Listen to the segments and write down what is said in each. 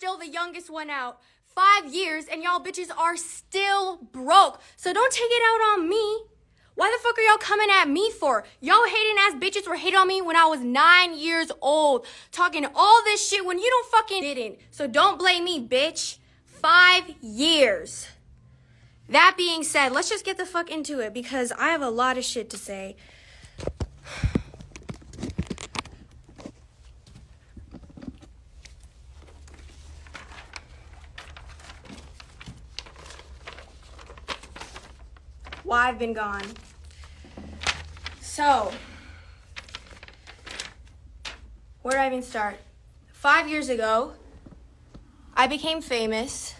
still the youngest one out. 5 years and y'all bitches are still broke. So don't take it out on me. Why the fuck are y'all coming at me for? Y'all hating ass bitches were hating on me when I was 9 years old. Talking all this shit when you don't fucking didn't. So don't blame me, bitch. 5 years. That being said, let's just get the fuck into it because I have a lot of shit to say. Why I've been gone. So, where did I even start? 5 years ago, I became famous,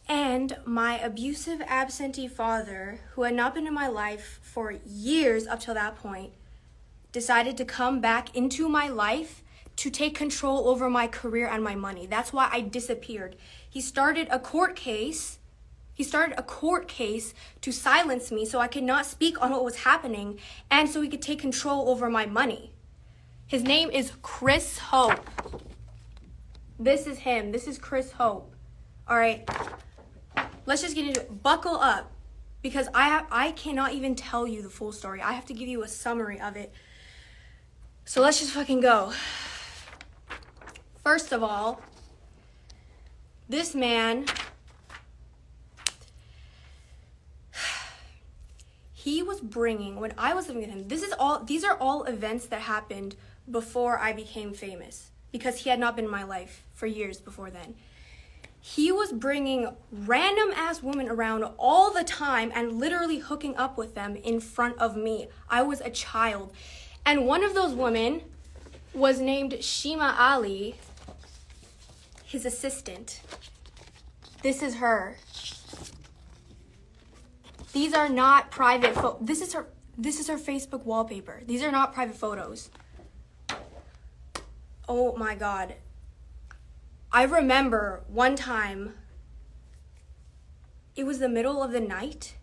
and my abusive absentee father, who had not been in my life for years up till that point, decided to come back into my life to take control over my career and my money. That's why I disappeared. He started a court case to silence me so I could not speak on what was happening and so he could take control over my money. His name is Chris Hope. This is him. This is Chris Hope. All right. Let's just get into it. Buckle up because I cannot even tell you the full story. I have to give you a summary of it. So let's just fucking go. First of all, this man, he was bringing, when I was living with him, these are all events that happened before I became famous because he had not been in my life for years before then. He was bringing random ass women around all the time and literally hooking up with them in front of me. I was a child. And one of those women was named Shima Ali, his assistant. This is her. These are not private this is her Facebook wallpaper. These are not private photos. Oh my God. I remember one time, it was the middle of the night,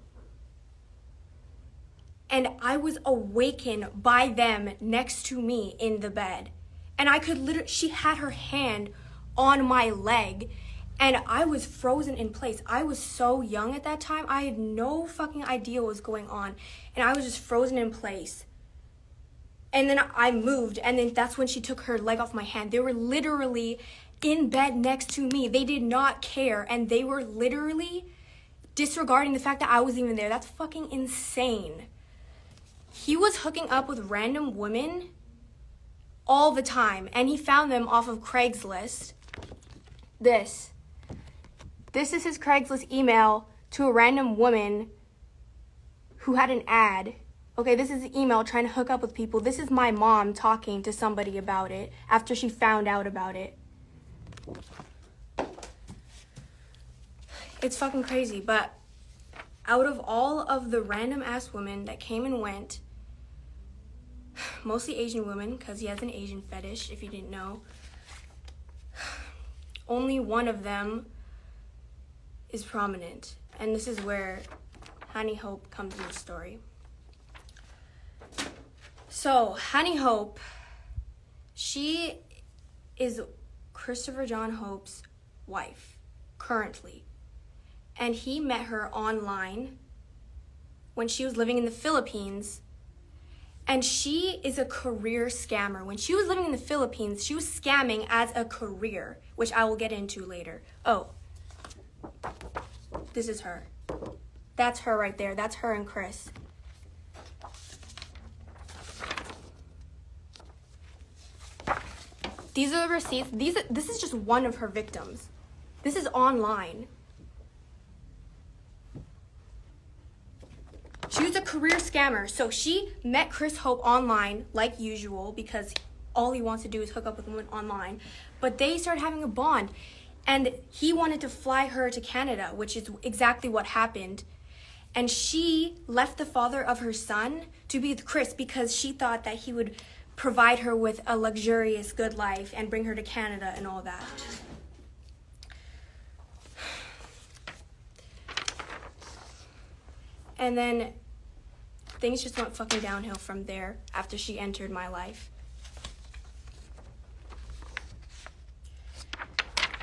and I was awakened by them next to me in the bed. And I could literally, she had her hand on my leg, and I was frozen in place. I was so young at that time. I had no fucking idea what was going on. And I was just frozen in place. And then I moved, and then that's when she took her leg off my hand. They were literally in bed next to me. They did not care, and they were literally disregarding the fact that I was even there. That's fucking insane. He was hooking up with random women all the time, and he found them off of Craigslist. This is his Craigslist email to a random woman who had an ad. Okay, this is the email trying to hook up with people. This is my mom talking to somebody about it after she found out about it. It's fucking crazy, but out of all of the random ass women that came and went, mostly Asian women, because he has an Asian fetish, if you didn't know, only one of them is prominent, and this is where Honey Hope comes into the story. So, Honey Hope, she is Christopher John Hope's wife, currently. And he met her online when she was living in the Philippines. And she is a career scammer. When she was living in the Philippines, she was scamming as a career, which I will get into later. Oh, this is her. That's her right there. That's her and Chris. These are the receipts. This is just one of her victims. This is online. She was a career scammer. So she met Chris Hope online, like usual, because all he wants to do is hook up with women online. But they started having a bond. And he wanted to fly her to Canada, which is exactly what happened. And she left the father of her son to be with Chris because she thought that he would provide her with a luxurious good life and bring her to Canada and all that. And then things just went fucking downhill from there after she entered my life.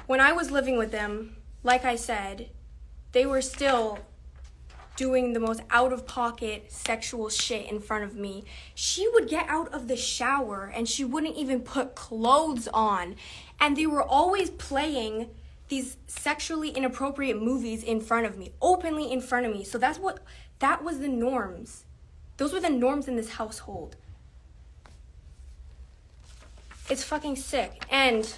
when I was living with them, like I said, they were still doing the most out-of-pocket sexual shit in front of me. She would get out of the shower and she wouldn't even put clothes on. And they were always playing these sexually inappropriate movies in front of me, openly in front of me. So that was the norms. Those were the norms in this household. It's fucking sick. And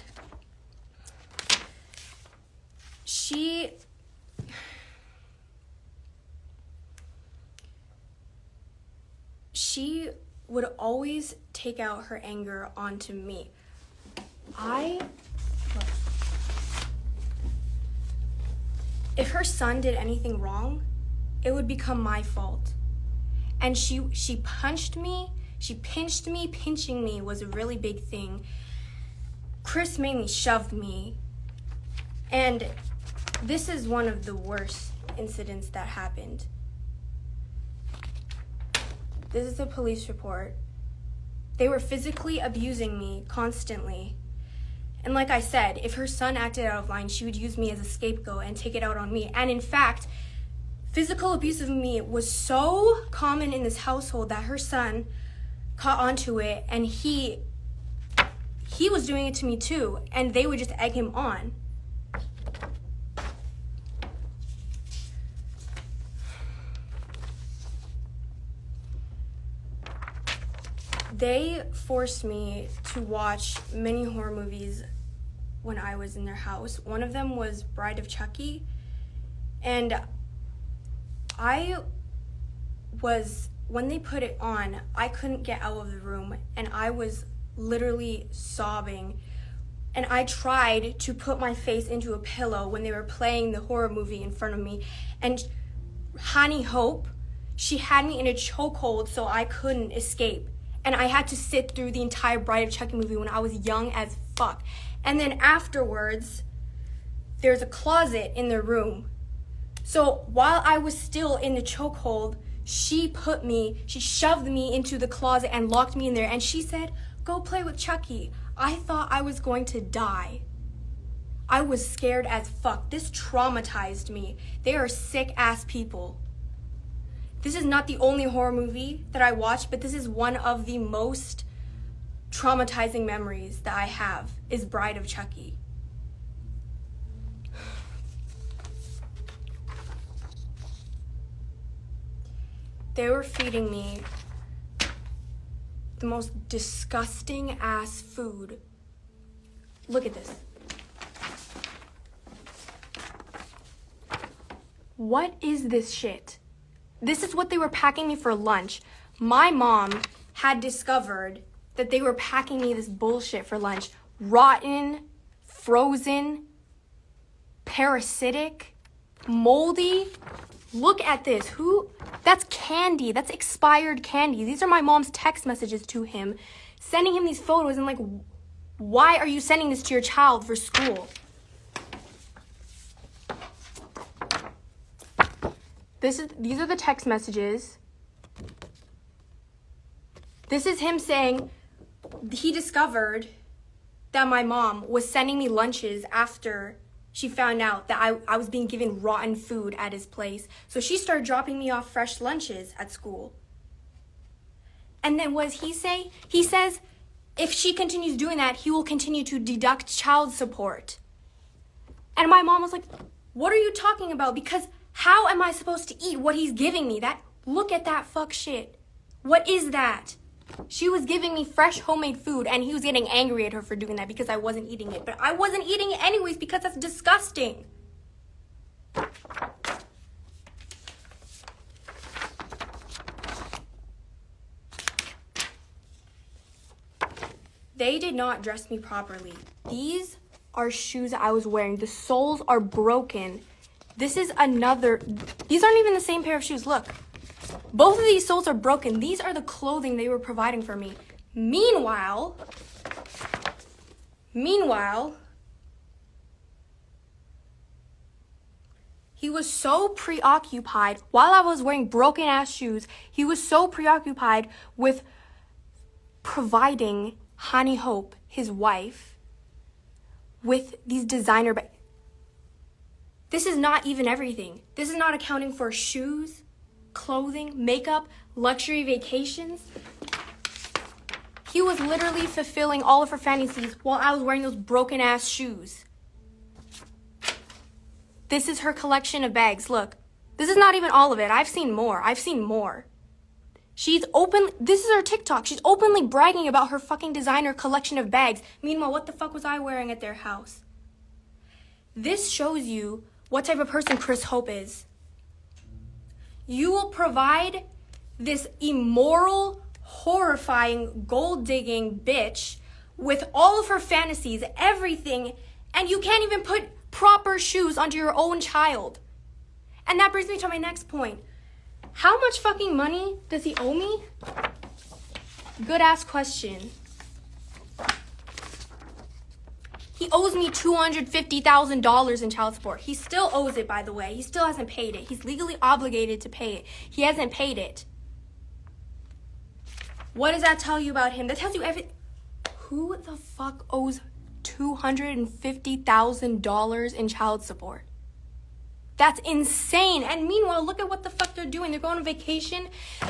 she would always take out her anger onto me. If her son did anything wrong, it would become my fault. And she punched me, she pinched me. Pinching me was a really big thing. Chris mainly shoved me. And this is one of the worst incidents that happened. This is a police report. They were physically abusing me constantly. And like I said, if her son acted out of line, she would use me as a scapegoat and take it out on me. And in fact, physical abuse of me was so common in this household that her son caught onto it, and he was doing it to me too, and they would just egg him on. They forced me to watch many horror movies when I was in their house. One of them was Bride of Chucky, and when they put it on, I couldn't get out of the room, and I was literally sobbing. And I tried to put my face into a pillow when they were playing the horror movie in front of me. And Honey Hope, she had me in a chokehold so I couldn't escape. And I had to sit through the entire Bride of Chucky movie when I was young as fuck. And then afterwards, there's a closet in the room. So while I was still in the chokehold, she shoved me into the closet and locked me in there. And she said, "Go play with Chucky." I thought I was going to die. I was scared as fuck. This traumatized me. They are sick ass people. This is not the only horror movie that I watched, but this is one of the most traumatizing memories that I have, is Bride of Chucky. They were feeding me the most disgusting ass food. Look at this. What is this shit? This is what they were packing me for lunch. My mom had discovered that they were packing me this bullshit for lunch. Rotten, frozen, parasitic, moldy. Look at this. That's candy. That's expired candy. These are my mom's text messages to him, sending him these photos and like, why are you sending this to your child for school? These are the text messages. This is him saying he discovered that my mom was sending me lunches after she found out that I was being given rotten food at his place. So she started dropping me off fresh lunches at school. And then what does he say? He says if she continues doing that, he will continue to deduct child support. And my mom was like, "What are you talking about? Because how am I supposed to eat what he's giving me? Look at that fuck shit. What is that?" She was giving me fresh homemade food, and he was getting angry at her for doing that because I wasn't eating it. But I wasn't eating it anyways because that's disgusting. They did not dress me properly. These are shoes I was wearing. The soles are broken. These aren't even the same pair of shoes. Look. Both of these soles are broken. These are the clothing they were providing for me. Meanwhile, he was so preoccupied, while I was wearing broken ass shoes, he was so preoccupied with providing Honey Hope, his wife, with these designer bags. This is not even everything. This is not accounting for shoes, clothing, makeup, luxury vacations. He was literally fulfilling all of her fantasies while I was wearing those broken ass shoes. This is her collection of bags. Look, this is not even all of it. I've seen more. This is her TikTok. She's openly bragging about her fucking designer collection of bags. Meanwhile, what the fuck was I wearing at their house? This shows you what type of person Chris Hope is. You will provide this immoral, horrifying, gold-digging bitch with all of her fantasies, everything, and you can't even put proper shoes onto your own child. And that brings me to my next point. How much fucking money does he owe me? Good ass question. He owes me $250,000 in child support. He still owes it, by the way. He still hasn't paid it. He's legally obligated to pay it. He hasn't paid it. What does that tell you about him? That tells you everything. Who the fuck owes $250,000 in child support? That's insane. And meanwhile, look at what the fuck they're doing. They're going on vacation,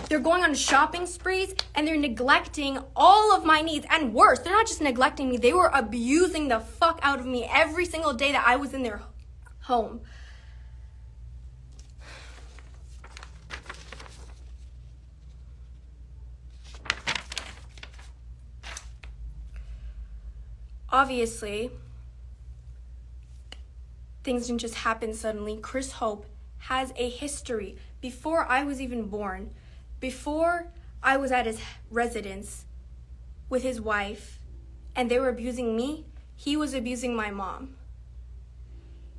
they're going on shopping sprees, and they're neglecting all of my needs. And worse, they're not just neglecting me, they were abusing the fuck out of me every single day that I was in their home. Obviously, things didn't just happen suddenly. Chris Hope has a history. Before I was even born, before I was at his residence with his wife and they were abusing me, he was abusing my mom.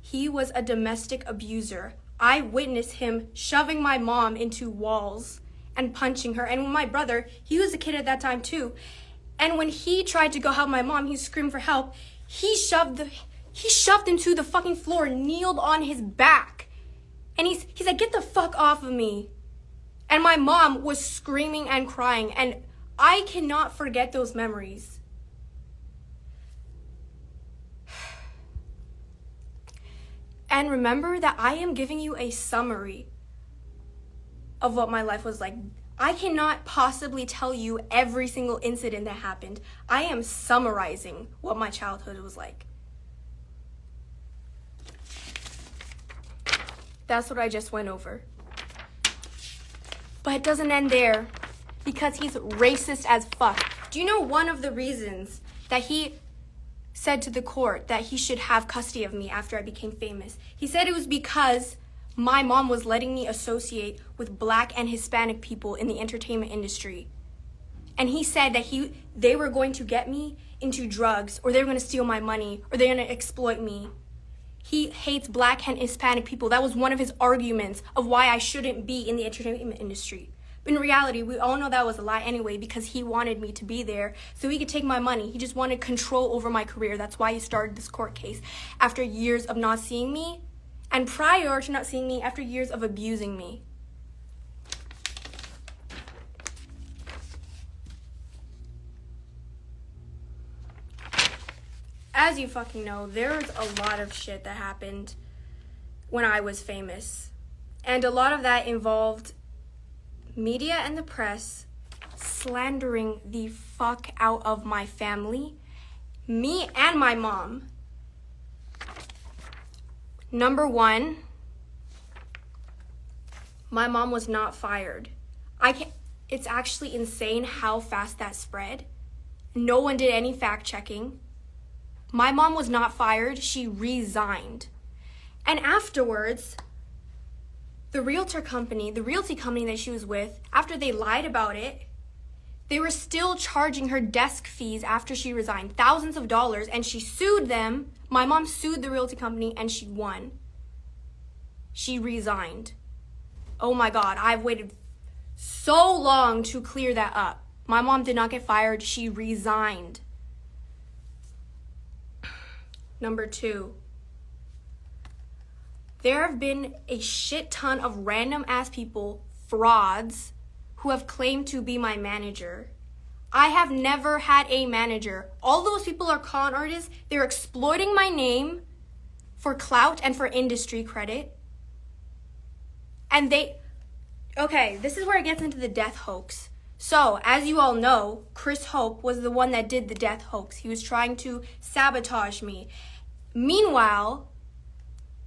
He was a domestic abuser. I witnessed him shoving my mom into walls and punching her. And my brother, he was a kid at that time too. And when he tried to go help my mom, he screamed for help. He shoved him to the fucking floor, kneeled on his back. And he's like, get the fuck off of me. And my mom was screaming and crying. And I cannot forget those memories. And remember that I am giving you a summary of what my life was like. I cannot possibly tell you every single incident that happened. I am summarizing what my childhood was like. That's what I just went over. But it doesn't end there, because he's racist as fuck. Do you know one of the reasons that he said to the court that he should have custody of me after I became famous? He said it was because my mom was letting me associate with Black and Hispanic people in the entertainment industry. And he said that they were going to get me into drugs, or they were going to steal my money, or they're going to exploit me. He hates Black and Hispanic people. That was one of his arguments of why I shouldn't be in the entertainment industry. But in reality, we all know that was a lie anyway, because he wanted me to be there so he could take my money. He just wanted control over my career. That's why he started this court case after years of not seeing me, and prior to not seeing me, after years of abusing me. As you fucking know, there's a lot of shit that happened when I was famous. And a lot of that involved media and the press slandering the fuck out of my family, me and my mom. Number one, my mom was not fired. It's actually insane how fast that spread. No one did any fact checking. My mom was not fired, she resigned. And afterwards, the realty company that she was with, after they lied about it, they were still charging her desk fees after she resigned, thousands of dollars, and she sued them. My mom sued the realty company and she won. She resigned. Oh my God, I've waited so long to clear that up. My mom did not get fired, she resigned. Number two, there have been a shit ton of random ass people, frauds, who have claimed to be my manager. I have never had a manager. All those people are con artists. They're exploiting my name for clout and for industry credit. And okay, this is where it gets into the death hoax. So, as you all know, Chris Hope was the one that did the death hoax. He was trying to sabotage me. Meanwhile,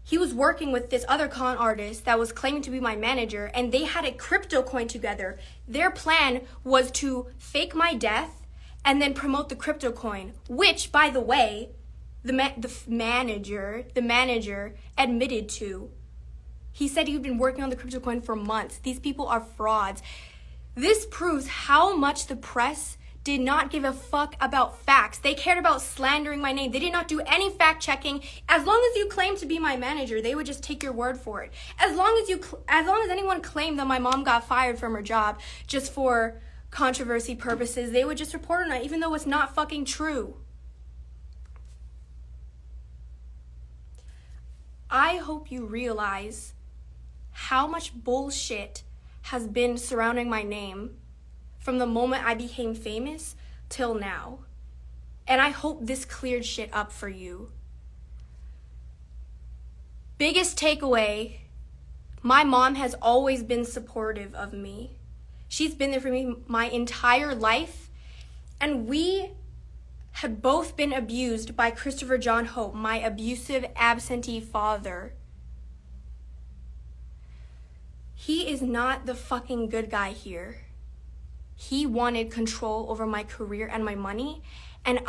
he was working with this other con artist that was claiming to be my manager, and they had a crypto coin together. Their plan was to fake my death and then promote the crypto coin, which, by the way, the manager admitted to. He said he'd been working on the crypto coin for months. These people are frauds. This proves how much the press did not give a fuck about facts. They cared about slandering my name. They did not do any fact checking. As long as you claim to be my manager, they would just take your word for it. As long as anyone claimed that my mom got fired from her job just for controversy purposes, they would just report on it, even though it's not fucking true. I hope you realize how much bullshit has been surrounding my name from the moment I became famous till now. And I hope this cleared shit up for you. Biggest takeaway, my mom has always been supportive of me. She's been there for me my entire life. And we had both been abused by Christopher John Hope, my abusive, absentee father. He is not the fucking good guy here. He wanted control over my career and my money, and me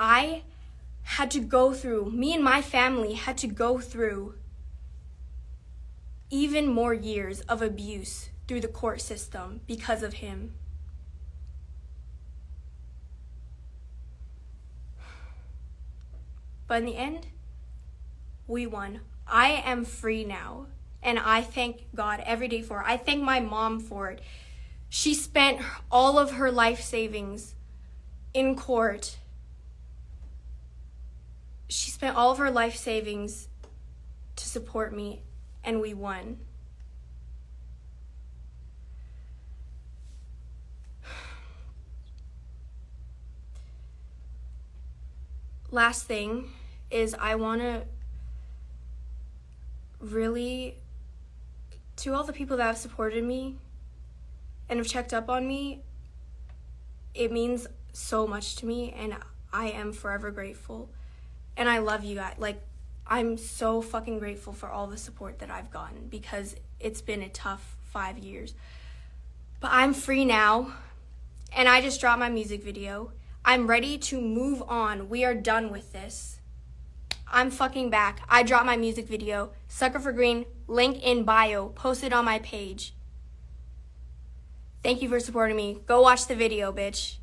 and my family had to go through even more years of abuse through the court system because of him. But in the end, we won. I am free now, and I thank God every day for it. I thank my mom for it. She spent all of her life savings in court. She spent all of her life savings to support me, and we won. Last thing is I want to really, to all the people that have supported me and have checked up on me, it means so much to me, and I am forever grateful. And I love you guys. Like, I'm so fucking grateful for all the support that I've gotten, because it's been a tough 5 years. But I'm free now, and I just dropped my music video. I'm ready to move on. We are done with this. I'm fucking back. I dropped my music video. Sucker for Green, link in bio, posted on my page. Thank you for supporting me. Go watch the video, bitch.